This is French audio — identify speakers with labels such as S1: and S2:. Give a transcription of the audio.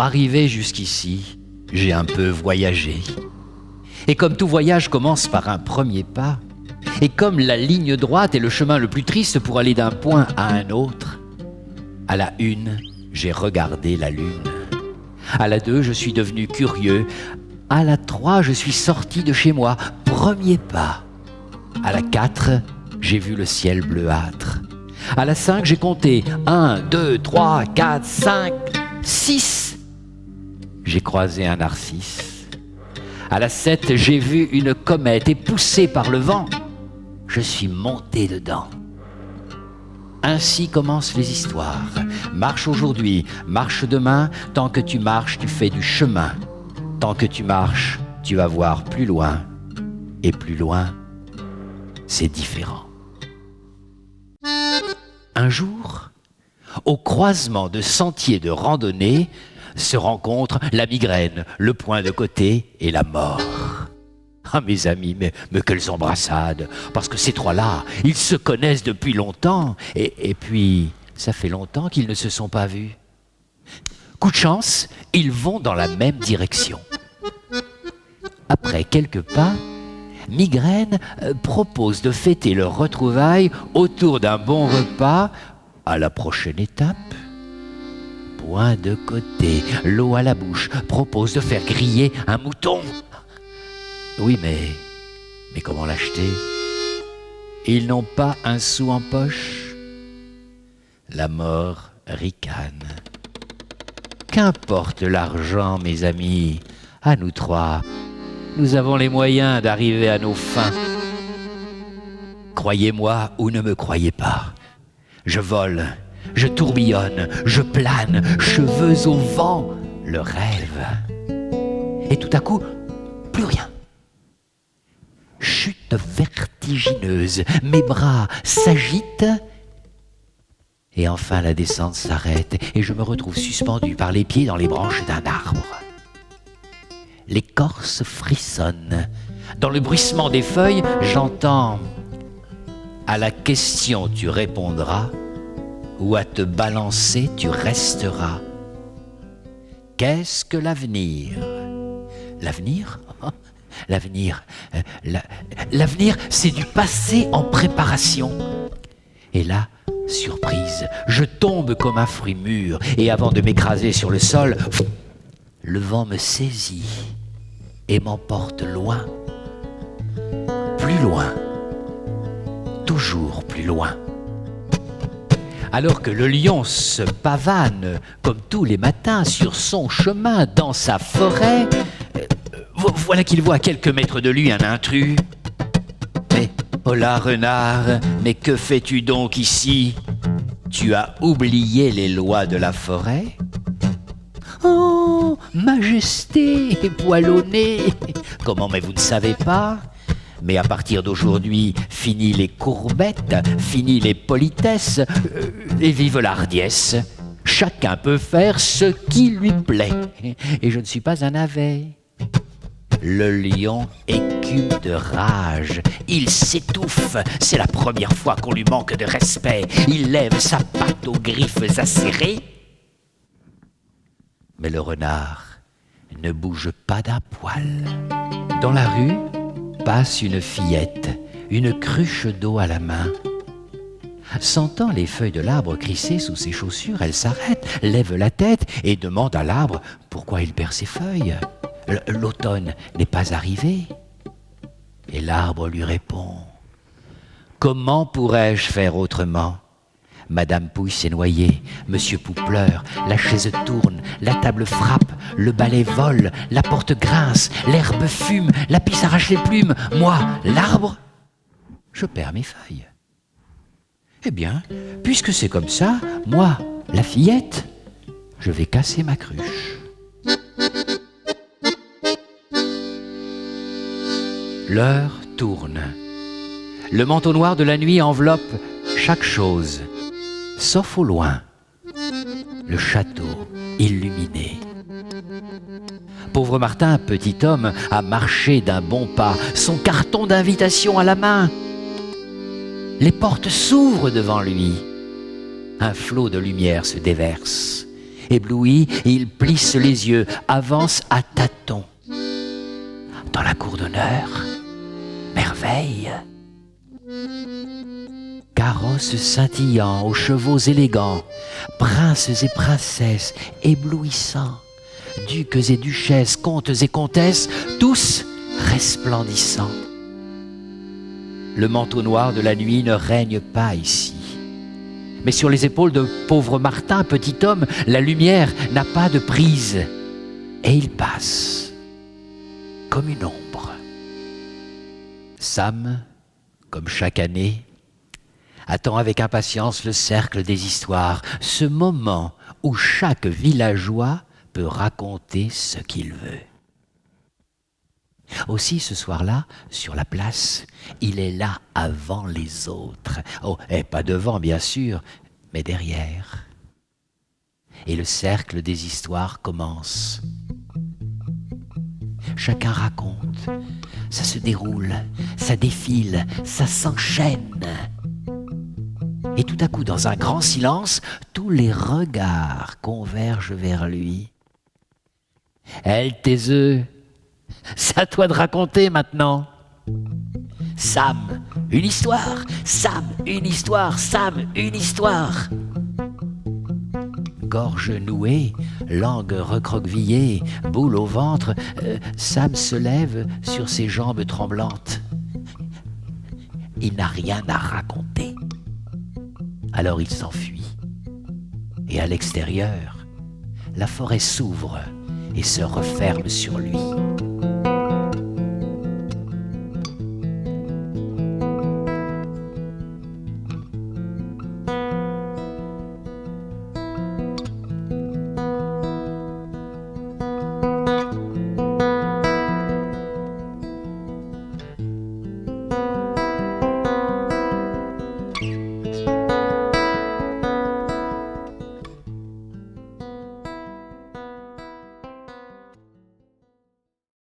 S1: Pour arriver jusqu'ici, j'ai un peu voyagé. Et comme tout voyage commence par un premier pas, et comme la ligne droite est le chemin le plus triste pour aller d'un point à un autre, à la 1, j'ai regardé la lune. À la 2, je suis devenu curieux. À la 3, je suis sorti de chez moi. Premier pas. À la 4, j'ai vu le ciel bleuâtre. À la 5, j'ai compté 1, 2, 3, 4, 5, 6. J'ai croisé un narcisse. À la 7, j'ai vu une comète et poussé par le vent, je suis monté dedans. Ainsi commencent les histoires. Marche aujourd'hui, marche demain. Tant que tu marches, tu fais du chemin. Tant que tu marches, tu vas voir plus loin. Et plus loin, c'est différent. Un jour, au croisement de sentiers de randonnée, se rencontrent la migraine, le point de côté et la mort. Ah mes amis, mais quelles embrassades! Parce que ces trois-là, ils se connaissent depuis longtemps. Et puis, ça fait longtemps qu'ils ne se sont pas vus. Coup de chance, ils vont dans la même direction. Après quelques pas, Migraine propose de fêter leur retrouvaille autour d'un bon repas. À la prochaine étape, point de côté, l'eau à la bouche, propose de faire griller un mouton. Oui, mais comment l'acheter? Ils n'ont pas un sou en poche. La mort ricane. Qu'importe l'argent, mes amis, à nous trois, nous avons les moyens d'arriver à nos fins. Croyez-moi ou ne me croyez pas, je vole, je tourbillonne, je plane, cheveux au vent, le rêve. Et tout à coup, plus rien. Chute vertigineuse, mes bras s'agitent et enfin la descente s'arrête et je me retrouve suspendu par les pieds dans les branches d'un arbre. L'écorce frissonne. Dans le bruissement des feuilles, j'entends « À la question tu répondras ou à te balancer tu resteras. » Qu'est-ce que l'avenir? L'avenir? L'avenir, c'est du passé en préparation. Et là, surprise, je tombe comme un fruit mûr et avant de m'écraser sur le sol, le vent me saisit et m'emporte loin, plus loin, toujours plus loin. Alors que le lion se pavane comme tous les matins sur son chemin dans sa forêt, voilà qu'il voit à quelques mètres de lui un intrus. Mais, oh là, renard, mais que fais-tu donc ici? Tu as oublié les lois de la forêt? Oh, majesté, poil au nez! Comment, mais vous ne savez pas? Mais à partir d'aujourd'hui, fini les courbettes, fini les politesses, et vive la hardiesse. Chacun peut faire ce qui lui plaît. Et je ne suis pas un navet. Le lion écume de rage, il s'étouffe, c'est la première fois qu'on lui manque de respect. Il lève sa patte aux griffes acérées. Mais le renard ne bouge pas d'un poil. Dans la rue passe une fillette, une cruche d'eau à la main. Sentant les feuilles de l'arbre crisser sous ses chaussures, elle s'arrête, lève la tête et demande à l'arbre pourquoi il perd ses feuilles. L'automne n'est pas arrivé. Et l'arbre lui répond « Comment pourrais-je faire autrement ? Madame Pouille s'est noyée, Monsieur Pou pleure, la chaise tourne, la table frappe, le balai vole, la porte grince, l'herbe fume, la pie s'arrache les plumes. Moi, l'arbre, je perds mes feuilles. Eh bien, puisque c'est comme ça, moi, la fillette, je vais casser ma cruche. » L'heure tourne. Le manteau noir de la nuit enveloppe chaque chose, sauf au loin, le château illuminé. Pauvre Martin, petit homme, a marché d'un bon pas, son carton d'invitation à la main. Les portes s'ouvrent devant lui. Un flot de lumière se déverse. Ébloui, il plisse les yeux, avance à tâtons. Dans la cour d'honneur, merveille. Carrosses scintillants aux chevaux élégants, princes et princesses éblouissants, ducs et duchesses, comtes et comtesses, tous resplendissants. Le manteau noir de la nuit ne règne pas ici. Mais sur les épaules de pauvre Martin, petit homme, la lumière n'a pas de prise. Et il passe comme une ombre. Sam, comme chaque année, attend avec impatience le cercle des histoires, ce moment où chaque villageois peut raconter ce qu'il veut. Aussi, ce soir-là, sur la place, il est là avant les autres. Oh, et pas devant, bien sûr, mais derrière. Et le cercle des histoires commence. Chacun raconte, ça se déroule, ça défile, ça s'enchaîne. Et tout à coup, dans un grand silence, tous les regards convergent vers lui. « Elle, tes œufs, c'est à toi de raconter maintenant. » Sam, une histoire. Sam, une histoire. Sam, une histoire. Gorge nouée, langue recroquevillée, boule au ventre, Sam se lève sur ses jambes tremblantes. Il n'a rien à raconter. Alors il s'enfuit. Et à l'extérieur, la forêt s'ouvre et se referme sur lui.